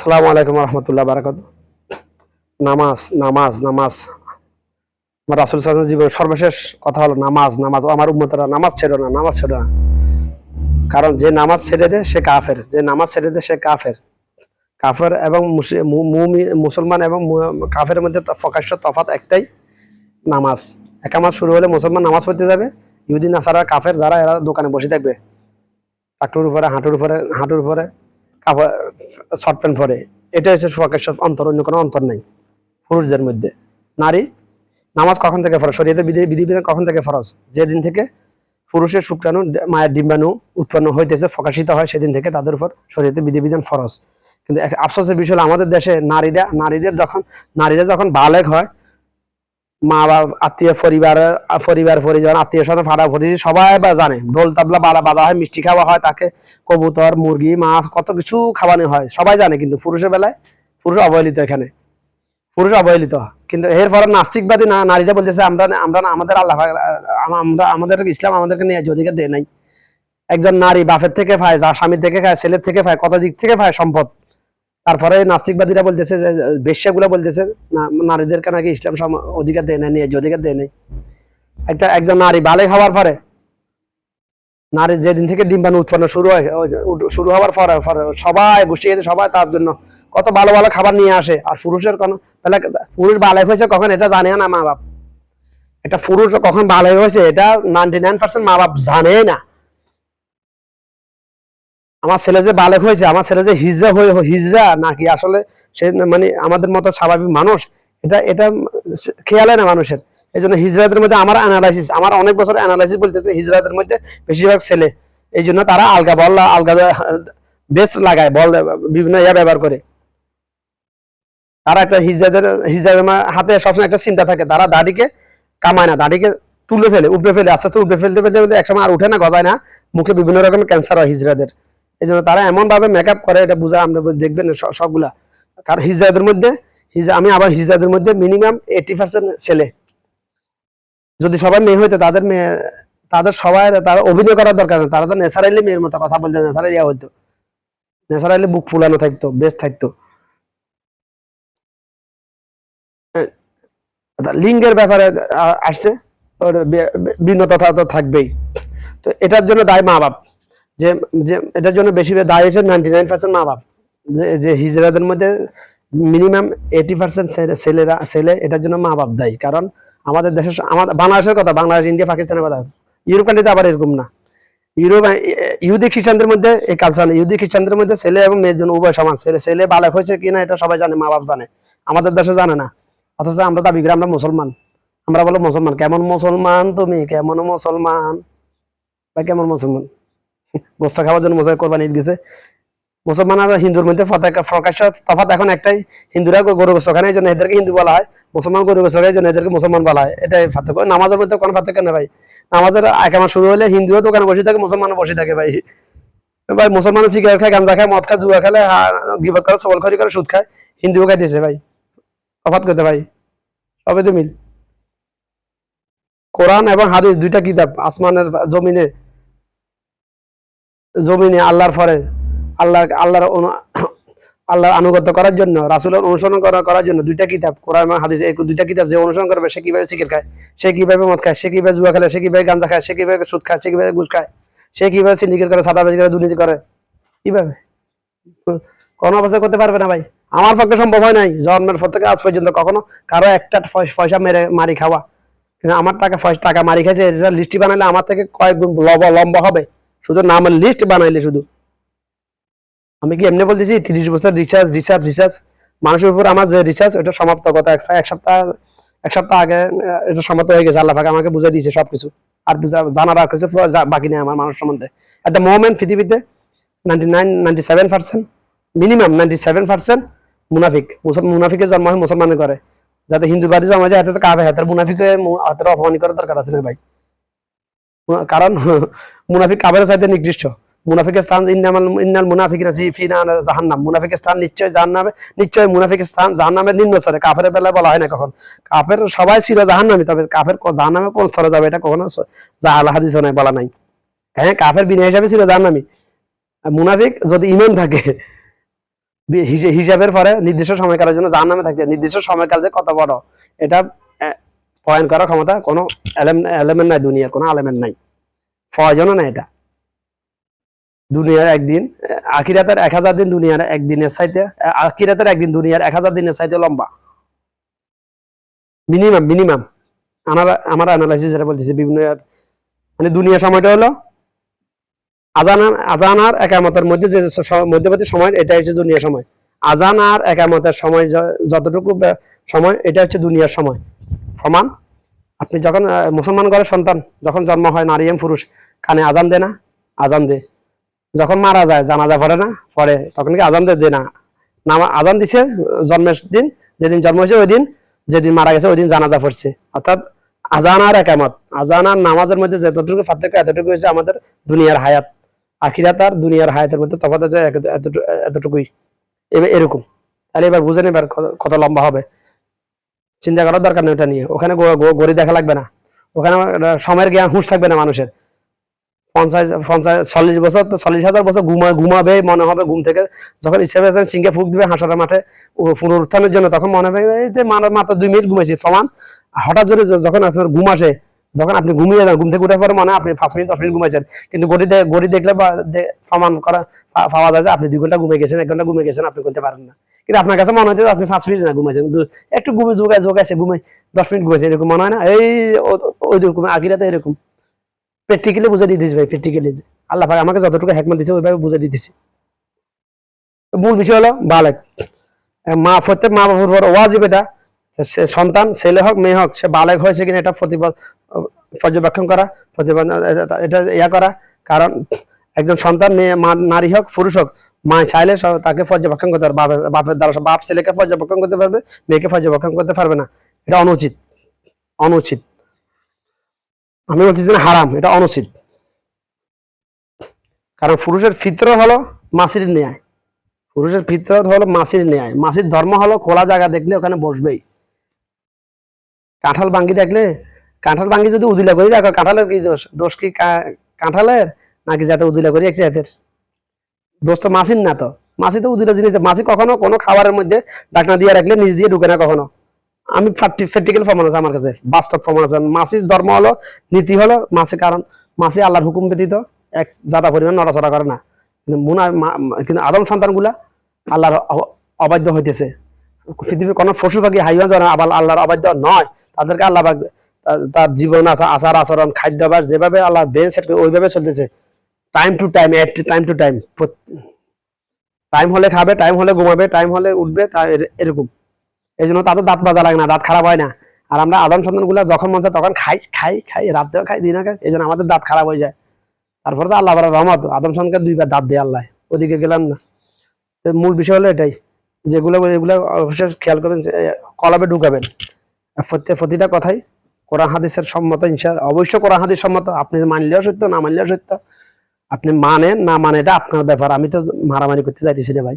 আসসালামু আলাইকুম রহমতুল্লাহ বারাকাত। নামাজ নামাজ নামাজ আমার রাসূল সাল্লাল্লাহু আলাইহি ওয়াসাল্লাম জীবনের সর্বশেষ কথা হলো নামাজ। নামাজ আমার উম্মতেরা নামাজ ছেড়ো না, নামাজ ছেড়ো না। কারণ যে নামাজ ছেড়ে দেয় সে কাফের, যে নামাজ ছেড়ে দেয় সে কাফের। কাফের এবং মুসলমান এবং কাফের মধ্যে প্রকাশ্য তফাৎ একটাই, নামাজ। একামাত শুরু হলে মুসলমান নামাজ পড়তে যাবে, ইহুদি নাসারা কাফের যারা এরা দোকানে বসে থাকবে, টাকটুর উপরে হাঁটুর উপরে কাপড় শর্ট প্যান্ট পরে। এটা হচ্ছে প্রকাশ্য অন্তর, অন্য কোনো অন্তর নাই পুরুষদের মধ্যে। নারী নামাজ কখন থেকে ফরজ, শরীয়তের বিধিবিধান কখন থেকে ফরজ? যেদিন থেকে পুরুষের শুক্রাণু মায়ের ডিম্বাণু উৎপন্ন হইতেছে, প্রকাশিত হয়, সেদিন থেকে তাদের উপর শরীয়তের বিধিবিধান ফরজ। কিন্তু আফসোসের বিষয় হলো আমাদের দেশে নারীরা যখন বালেগ হয়, মা বাবা আত্মীয় পরিবার আত্মীয় স্বজন ফাড়া ফরি সবাই বা জানে, ঢোল তাবলা বাধা হয়, মিষ্টি খাওয়া হয়, তাকে কবুতর মুরগি মাছ কত কিছু খাওয়ানো হয়, সবাই জানে। কিন্তু পুরুষের বেলায় পুরুষ অবহেলিত, এখানে পুরুষ অবহেলিত। কিন্তু এরপরে নাস্তিকবাদী নারীরা বলতেছে আমরা আমরা আমাদের আল্লাহ আমাদের ইসলাম আমাদেরকে নিয়ে অধিকার দেয় নাই। একজন নারী বাপের থেকে পায়, যা স্বামীর থেকে খায়, ছেলের থেকে পায়, কত দিক থেকে পায় সম্পদ। তারপরে নাস্তিকবাদীরা বলতেছে যে বেশ্যাগুলো বলতেছে নারীদেরকে নাকি ইসলাম অধিকার দেয় না, নিয়ে অধিকার দেয় নাই। একজন নারী বালেগ হওয়ার পরে, নারী যেদিন থেকে ডিম্বাণু উৎপন্ন শুরু হওয়ার পরে সবাই গোষ্ঠী সবাই তার জন্য কত ভালো ভালো খাবার নিয়ে আসে। আর পুরুষের কোনো তাহলে পুরুষ বালেগ হয়েছে কখন এটা জানে না মা বাপ। এটা পুরুষ কখন বালেগ হয়েছে এটা 99% মা বাপ জানে না। আমার ছেলে যে বালেগ হয়েছে, আমার ছেলে যে হিজড়া নাকি আসলে সে মানে আমাদের মতো স্বাভাবিক মানুষ, এটা এটা খেয়াল হয় না মানুষের। এই জন্য হিজড়াদের মধ্যে আমার অনেক বছর অ্যানালাইসিস বলতেছে হিজড়াদের মধ্যে বেশিরভাগ ছেলে। এই জন্য তারা আলগা বেস্ট লাগায়, বল বিভিন্ন ব্যবহার করে। তারা একটা হিজড়াদের হাতে সবসময় একটা চিন্তা থাকে, তারা দাড়িকে কামায় না, দাড়িকে তুলে ফেলে, উপড়ে ফেলে, আস্তে আস্তে উপড়ে ফেলতে একসময় আর উঠে না, গজায় না, মুখে বিভিন্ন রকমের ক্যান্সার হয় হিজড়াদের। এই জন্য তারা এমন ভাবে মেকআপ করে, এটা বুঝা আমরা দেখবেন সবগুলা। কারণ হিজড়াদের মধ্যে মিনিমাম 80% ছেলে। যদি সবাই মেয়ে হইতো তাদের সবাই তারা অভিনয় করার দরকার নেই, তারা তো ন্যাচারালি মেয়ের মতো কথা বলতে, ন্যাচারালি হইতো, ন্যাচারালি বুক ফুলানো থাকতো, বেস্ট থাকতো। লিঙ্গের ব্যাপারে আসছে, ভিন্নতা তো থাকবেই। তো এটার জন্য দায় মা বাপ, যে যে এটার জন্য বেশি দায় হচ্ছে 99% মা বাপ। যে হিজড়াদের মধ্যে মিনিমাম 80% ছেলে, এটার জন্য মা বাপ দায়ী। কারণ আমাদের দেশের, আমাদের বাংলাদেশের কথা, বাংলাদেশ ইন্ডিয়া পাকিস্তানের কথা, ইউরোপ কান্ট্রিতে আবার এরকম না। ইহুদি খ্রিস্টানদের মধ্যে এই কালচার, ইহুদি খ্রিস্টানদের মধ্যে ছেলে এবং মেয়ের জন্য উভয় সমান। ছেলে বালক হয়েছে কিনা এটা সবাই জানে, মা বাপ জানে, আমাদের দেশে জানে না। অথচ আমরা দাবি করি আমরা মুসলমান। আমরা বলো মুসলমান, কেমন মুসলমান তুমি, কেমন মুসলমান বা কেমন মুসলমান? গোস্ত খাওয়ার জন্য কোরবানি ঈদ গেছে। মুসলমান আর হিন্দুর মধ্যে প্রকাশ্য তফাৎ এখন একটাই, হিন্দুরা গরু গোস্ত খায়, এই জন্য এদেরকে হিন্দু বলা হয়, মুসলমান গরু গোস্ত খায়, এই জন্য এদেরকে মুসলমান বলা হয়। এটাই পার্থক্য। নামাজের মধ্যে কোনো পার্থক্য নেই ভাই। নামাজের একামত শুরু হলে হিন্দুও দোকানে বসে থাকে, মুসলমানও বসে থাকে ভাই। ভাই মুসলমান সিগারেট খায়, গাঁজা খায়, মদ খায়, জুয়া খেলে, গিবত করে, সবলখড়ি করে, সুদ খায়, হিন্দুও খাইতেছে ভাই। তফাৎ করতে ভাই, সবই তো মিল। কোরআন এবং হাদিস দুইটা কিতাব, আসমানের জমিনে আল্লাহর ফরে, আল্লাহর আনুগত্য করার জন্য, রাসূলের অনুসরণ করার জন্য দুইটা কিতাব, কোরআন এবং হাদিস। এই দুইটা কিতাব যে অনুসরণ করবে, সে কিভাবে সিগারেট খায়, সে কিভাবে মদ খায়, সে কিভাবে জুয়া খেলে, সে কিভাবে গাঁজা খায়, সে কিভাবে সুদ খায়, সে কিভাবে ঘুষ খায়, সে কিভাবে সিন্ডিকেট করে, চাঁদাবাজি করে, দুর্নীতি করে, কিভাবে কোনো অবস্থা করতে পারবে না ভাই। আমার পক্ষে সম্ভব হয় নাই জন্মের পর থেকে আজ পর্যন্ত কখনো কারো একটা পয়সা মারি খাওয়া। কিন্তু আমার টাকা মারি খাইছে, এটা লিস্টি বানাইলে আমার থেকে কয়েক গুণ লম্বা হবে। শুধু নামের লিস্ট বানাইলে শুধু। আমি কি এমনি বলতেছি 30 বছর রিসার্চ মানুষের উপর আমার যে রিসার্চ, ওটা সমাপ্ত কথা এক সপ্তাহ আগে এটা সমাপ্ত হয়ে গেছে। আল্লাহ পাক আমাকে বুঝাই দিয়েছে সবকিছু, আর জানার আর কিছু বাকি নেই আমার মানুষ সম্বন্ধে। একটা মোমেন্ট পৃথিবীতে 97% মিনিমাম 97% মুনাফিকের জন্ম হয় মুসলমানের করে। যাতে হিন্দু বাড়ি জন্ম যায়, হাতে কাবে হাতের মুনাফিকে হাতের অপমান করার দরকার আছে না ভাই। কারণ মুনাফিক কাবের চাইতে নিকৃষ্ট। মুনাফিকের স্থান ইন্নাল মুনাফিকিনা ফি জাহান্নাম, মুনাফিকের স্থান নিশ্চয় জাহান্নামে, নিশ্চয় মুনাফিকের স্থান জাহান্নামের নিম্ন স্তরে। কাফের বেলায় বলা হয় না কখন, কাফের সবাই ছিল জাহান্নামী, তবে কাফের জাহান্নামে কোন স্তরে যাবে এটা কখনো জাহাল হাদিসে নাই, বলা নাই। হ্যাঁ, কাফের বিনা হিসাবে ছিল জাহান্নামী। মুনাফিক যদি ঈমান থাকে, হিসাবের পরে নির্দিষ্ট সময়কালের জন্য জাহান্নামে থাকতে নির্দিষ্ট সময়কাল যে কত বড় এটা পয়েন্ট করার ক্ষমতা কোনো এলেমেন্ট নাই, দুনিয়ার কোনো আলেমের নাই, প্রয়োজনও নাই এটা। দুনিয়ার একদিন আখিরাতের 1000 দিন দুনিয়ার একদিনের চাইতে, আখিরাতের একদিন দুনিয়ার 1000 দিনের চাইতে লম্বা মিনিমাম মিনিমাম। আমার অ্যানালাইসিস যেটা বলতেছি বিভিন্ন, মানে দুনিয়ার সময়টা হলো আজান আর একামতের মধ্যে যে মধ্যবর্তী সময়, এটা হচ্ছে দুনিয়ার সময়। আজান আর একামতের সময় যতটুকু সময়, এটা হচ্ছে দুনিয়ার সময়। প্রমাণ, আপনি যখন মুসলমান ঘরের সন্তান যখন জন্ম হয়, নারী এবং পুরুষ, কানে আজান দে না? আজান দে। যখন মারা যায় জানাজা পড়ে না? পড়ে। তখন কি আজান দে না? আজান দিছে জন্মের দিন, যেদিন জন্ম হয়েছে ওই দিন, যেদিন মারা গেছে ওই দিন জানাজা পড়ছে। অর্থাৎ আজান আর একামত, আজান আর নামাজের মধ্যে যতটুকু পার্থক্য, এতটুকু হচ্ছে আমাদের দুনিয়ার হায়াত। আখিরাত আর দুনিয়ার হায়াতের মধ্যে তফাৎ হচ্ছে এতটুকুই। এরকম। তাহলে এবার বুঝেন এবার কত লম্বা হবে। চিন্তা করার দরকার নেই ওটা নিয়ে। ওখানে গড়ি দেখা লাগবে না, ওখানে সময়ের জ্ঞান হুঁশ থাকবে না মানুষের। 40 বছর তো 40,000 বছর ঘুমাবে মনে হবে, ঘুম থেকে যখন ইচ্ছা হবে সিংহে ফুক দিবে হাসরের মাঠে পুনরুত্থানের জন্য, তখন মনে হবে মাত্র 2 মিনিট ঘুমাইছি। প্রমাণ, হঠাৎ যদি যখন আপনার ঘুম আসে, যখন আপনি ঘুমিয়ে যান, ঘুম থেকে উঠার পরে মনে হয় আপনি 5 মিনিট 10 মিনিট ঘুমাইছেন, কিন্তু গড়ি দেখলে প্রমাণ করা পাওয়া যায় যে আপনি 2 ঘন্টা ঘুমিয়ে গেছেন, 1 ঘন্টা ঘুমিয়ে গেছেন, আপনি করতে পারেন না। কিন্তু আপনার কাছে মনে হচ্ছে আপনি 5 মিনিট না ঘুমাইছেন, একটু যোগাইছে ঘুমাই 10 মিনিট ঘুমাইছে, এরকম মনে হয় না? ওই রকম আখিরাতে এরকম প্র্যাকটিক্যালি বুঝে দিতেছি ভাই। প্র্যাকটিক্যালি আল্লাহ ভাই আমাকে যতটুকু হিকমত দিয়েছে ওইভাবে বুঝে দিতেছি। মূল বিষয় হলো বালেগ। প্রত্যেক মা বাবার উপর ওয়াজিব এটা, সন্তান ছেলে হোক মেয়ে হোক, সে বালেগ হয়েছে কিনা এটা পর্যবেক্ষণ করা, এটা করা। কারণ একজন সন্তান মেয়ে নারী হোক পুরুষ হোক, মা চাইলে তাকে পর্যবেক্ষণ করতে পারবে, বাপের দ্বারা বাপ ছেলেকে পর্যবেক্ষণ করতে পারবে, মেয়েকে পর্যবেক্ষণ করতে পারবে না। এটা অনুচিত, অনুচিত। আমি বলতেছি না হারাম, এটা অনুচিত। কারণ পুরুষের ফিতরত হলো মাছির ন্যায়, পুরুষের ফিতরত হলো মাছির ন্যায়। মাছির ধর্ম হলো খোলা জায়গা দেখলে ওখানে বসবেই। কাঁঠাল ভাঙ্গি দেখলে, কাঁঠাল ভাঙ্গি যদি উদিলা করি রাখো, কাঁঠালের কি দোষ? দোষ কি কাঁঠালের নাকি যাতে উদিলা করি একছে এদের দোষ? তো মাছির না, তো মাছি তো উদিলা জিনিস। মাছি কখনো কোনো খাবারের মধ্যে ডাকনা দিয়ে রাখলে নিজ দিয়ে ঢুকে না কখনো। আমি প্র্যাকটিক্যাল প্রমাণ আছে আমার কাছে, বাস্তব প্রমাণ আছে। মাছির ধর্ম হলো, নীতি হলো মাছি, কারণ মাছি আল্লাহর হুকুম ব্যতীত এক জাদা পরিমাণ নড়াচড়া করে না। কিন্তু আদম সন্তান গুলা আল্লাহর অবাধ্য হইতেছে। পৃথিবীর কোনো পশু পাখি হাইওয়ান যেন আবার আল্লাহর অবাধ্য নয়, তাদেরকে আল্লাহ তার জীবন আচার আচরণ খাদ্যাভ্যাস যেভাবে আল্লাহ বেন সেট করে ওইভাবে চলতেছে। Time to time, time to time, time হলে খাবে, টাইম হলে ঘুমাবে, টাইম হলে উঠবে, এরকম। এই জন্য তাদের দাঁত বাজা লাগে না, দাঁত খারাপ হয় না। আর আমরা আদম সন্তান গুলা যখন মন চায় তখন খাই খাই খাই, রাতেও খাই দিনে খাই, এই জন্য আমাদের দাঁত খারাপ হয়ে যায়। তারপরে তো আল্লাহ রহমত, আদম সন্তানকে 2বার দাঁত দিয়ে আল্লাহ, ওদিকে গেলাম না। মূল বিষয় হলো এটাই, যেগুলো এগুলো অবশ্যই খেয়াল করবেন, কলাবে ঢুকাবেন প্রতিটা কথাই কোরআন হাদিসের সম্মত। অবশ্যই কোরআন হাদিস সম্মত, আপনি মানলেও সত্য, না মানলেও সত্য। আপনি মানেন না মানে এটা আপনার ব্যাপার, আমি তো মারামারি করতে চাইতেছি না ভাই।